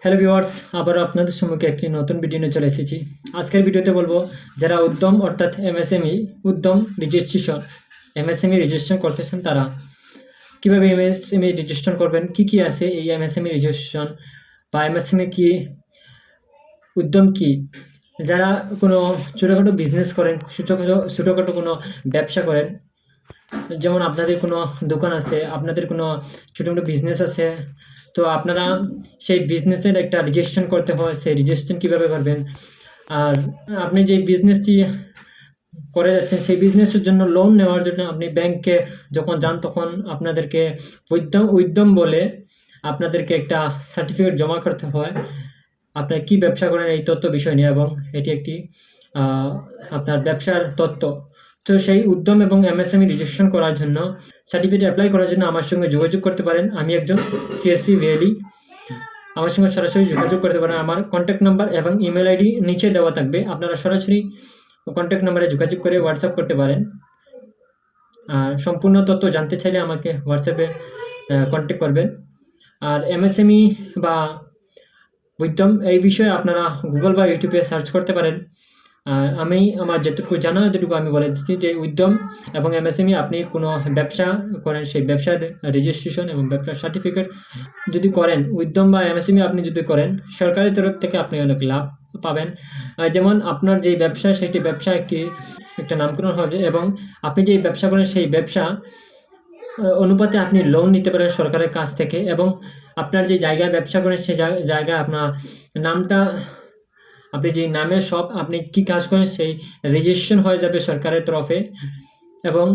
Hello viewers, আবারও আপনাদের সম্মুখে একটি নতুন ভিডিও নিয়ে চলে এসেছি। আজকের ভিডিওতে বলবো যারা উদ্যম অর্থাৎ এমএসএমই উদ্যম রেজিস্ট্রেশন এমএসএমই রেজিস্ট্রেশন করতেছেন তারা কীভাবে এমএসএমই রেজিস্ট্রেশন করবেন, কি আছে এই এমএসএমই রেজিস্ট্রেশন বা এমএসএমই কি, উদ্যম কি। যারা কোনো ছোটোখাটো বিজনেস করেন, ছোটোখাটো কোনো ব্যবসা করেন, যেমন আপনাদের কোনো দোকান আছে, আপনাদের কোনো ছোটো মোটো বিজনেস আছে, তো আপনারা সেই বিজনেসের একটা রেজিস্ট্রেশন করতে হয়। সেই রেজিস্ট্রেশন কীভাবে করবেন, আর আপনি যে বিজনেসটি করে যাচ্ছেন সেই বিজনেসের জন্য লোন নেওয়ার জন্য আপনি ব্যাংকে যখন যান তখন আপনাদেরকে উদ্যম বলে আপনাদেরকে একটা সার্টিফিকেট জমা করতে হয় আপনার কি ব্যবসা করেন এই তথ্য বিষয় নিয়ে, এবং এটি একটি আপনার ব্যবসার তথ্য। তো সেই উদ্যম এবং এমএসএমই রেজিস্ট্রেশন করার জন্য সার্টিফিকেট অ্যাপ্লাই করার জন্য আমার সঙ্গে যোগাযোগ করতে পারেন। আমি একজন সিএসসি ভ্যালি, আমার সঙ্গে সরাসরি যোগাযোগ করতে পারেন। আমার কন্ট্যাক্ট নাম্বার এবং ইমেল আইডি নিচে দেওয়া থাকবে, আপনারা সরাসরি কন্ট্যাক্ট নাম্বারে যোগাযোগ করে হোয়াটসঅ্যাপ করতে পারেন। আর সম্পূর্ণ তথ্য জানতে চাইলে আমাকে হোয়াটসঅ্যাপে কন্ট্যাক্ট করবেন। আর এমএসএমই বা উদ্যম এই বিষয়ে আপনারা গুগল বা ইউটিউবে সার্চ করতে পারেন। আর আমি আমার যেটুকু জানা এতটুকু আমি বলে দিচ্ছি যে উদ্যম এবং এমএসএমই আপনি কোনো ব্যবসা করেন, সেই ব্যবসার রেজিস্ট্রেশন এবং ব্যবসার সার্টিফিকেট যদি করেন, উদ্যম বা এমএসএমই আপনি যদি করেন, সরকারের তরফ থেকে আপনি অনেক লাভ পাবেন। যেমন আপনার যেই ব্যবসা সেটি ব্যবসা একটা নামকরণ হবে, এবং আপনি যেই ব্যবসা করেন সেই ব্যবসা অনুপাতে আপনি লোন নিতে পারেন সরকারের কাছ থেকে, এবং আপনার যে জায়গায় ব্যবসা করেন সেই জায়গায় আপনার নামটা, আপনি যে নামে সব আপনি কি কাজ করেন সেই রেজিস্ট্রেশন হয়ে যাবে সরকারের তরফে, এবং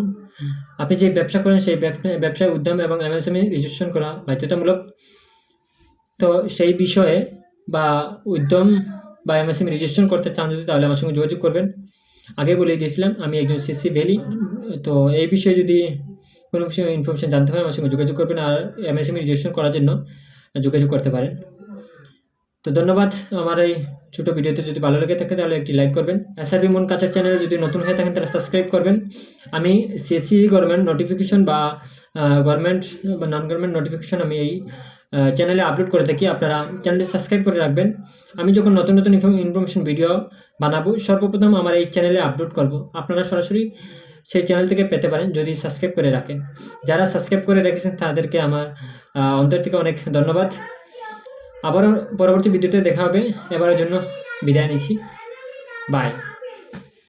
আপনি যে ব্যবসা করেন সেই ব্যবসায় উদ্যম এবং এমএসএমই রেজিস্ট্রেশন করা বাধ্যতামূলক। তো সেই বিষয়ে বা উদ্যম বা এমএসএমই রেজিস্ট্রেশন করতে চান যদি, তাহলে আমার সঙ্গে যোগাযোগ করবেন। আগে বলে দিয়েছিলাম আমি একজন সিএসসি ভ্যালি। তো এই বিষয়ে যদি কোনো কিছু ইনফরমেশন জানতে হয় আমার সঙ্গে যোগাযোগ করবেন, আর এমএসএমই রেজিস্ট্রেশন করার জন্য যোগাযোগ করতে পারেন। তো ধন্যবাদ। আমার এই ছোটো ভিডিওতে যদি ভালো লেগে থাকে তাহলে একটি লাইক করবেন। এসআরবি মন কাচার চ্যানেলে যদি নতুন হয়ে থাকেন তাহলে সাবস্ক্রাইব করবেন। আমি সিএসসি গভর্নমেন্ট নোটিফিকেশন বা গভর্নমেন্ট বা নন গভর্নমেন্ট নোটিফিকেশন আমি এই চ্যানেলে আপলোড করে থাকি, আপনারা চ্যানেলটি সাবস্ক্রাইব করে রাখবেন। আমি যখন নতুন নতুন ইনফরমেশন ভিডিও বানাবো সর্বপ্রথম আমার এই চ্যানেলে আপলোড করব, আপনারা সরাসরি সেই চ্যানেল থেকে পেতে পারেন যদি সাবস্ক্রাইব করে রাখেন। যারা সাবস্ক্রাইব করে রেখেছেন তাদেরকে আমার অন্তর থেকে অনেক ধন্যবাদ। আবারও পরবর্তী ভিডিওতে দেখা হবে। এবারের জন্য বিদায় নিচ্ছি, বাই।